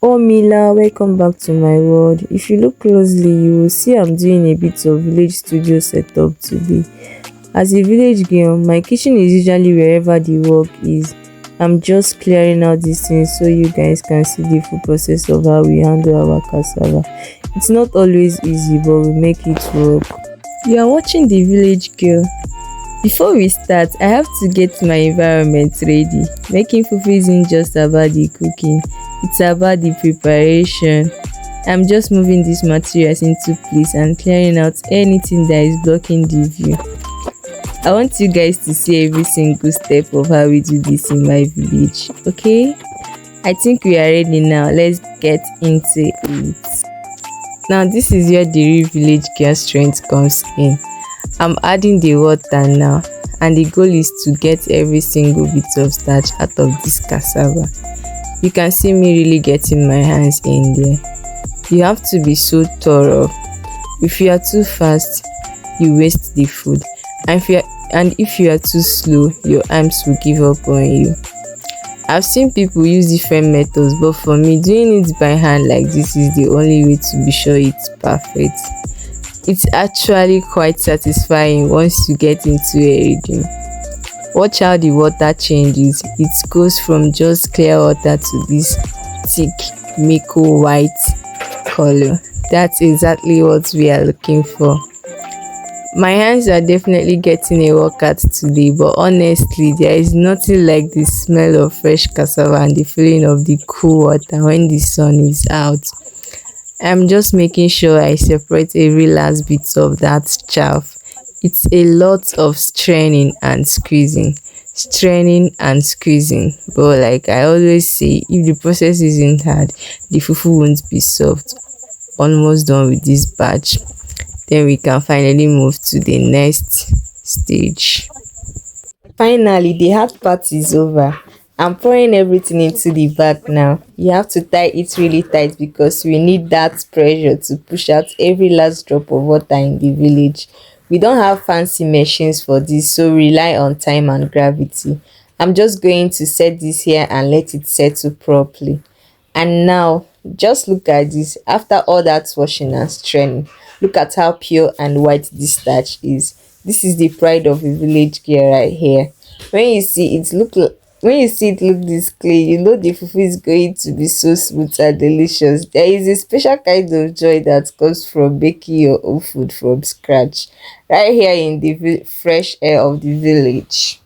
Oh Mila, welcome back to my world. If you look closely, you will see I'm doing a bit of village studio setup today. As a village girl, my kitchen is usually wherever the work is. I'm just clearing out these things so you guys can see the full process of how we handle our cassava. It's not always easy, but we make it work. You are watching the village girl. Before we start, I have to get my environment ready. Making fufu isn't just about the cooking, it's about the preparation. I'm just moving these materials into place and clearing out anything that is blocking the view. I want you guys to see every single step of how we do this in my village, okay? I think we are ready now. Let's get into it. Now, this is where the real village girl strength comes in. I'm adding the water now, and the goal is to get every single bit of starch out of this cassava. You can see me really getting my hands in there. You have to be so thorough. If you are too fast, you waste the food, and if you are too slow, your arms will give up on you. I've seen people use different methods, but for me, doing it by hand like this is the only way to be sure it's perfect. It's actually quite satisfying once you get into a rhythm. Watch how the water changes. It goes from just clear water to this thick mako white color. That's exactly what we are looking for. My hands are definitely getting a workout today, but honestly, there is nothing like the smell of fresh cassava and the feeling of the cool water when the sun is out. I'm just making sure I separate every last bit of that chaff. It's a lot of straining and squeezing. But like I always say, if the process isn't hard, the fufu won't be soft. Almost done with this batch. Then we can finally move to the next stage. Finally, the hard part is over. I'm pouring everything into the bag now. You have to tie it really tight because we need that pressure to push out every last drop of water in the village. We don't have fancy machines for this, so rely on time and gravity. I'm just going to set this here and let it settle properly. And now, just look at this. After all that washing and straining, look at how pure and white this starch is. This is the pride of a village girl right here. When you see it look this clean, you know the fufu is going to be so smooth and delicious. There is a special kind of joy that comes from baking your own food from scratch, right here in the fresh air of the village.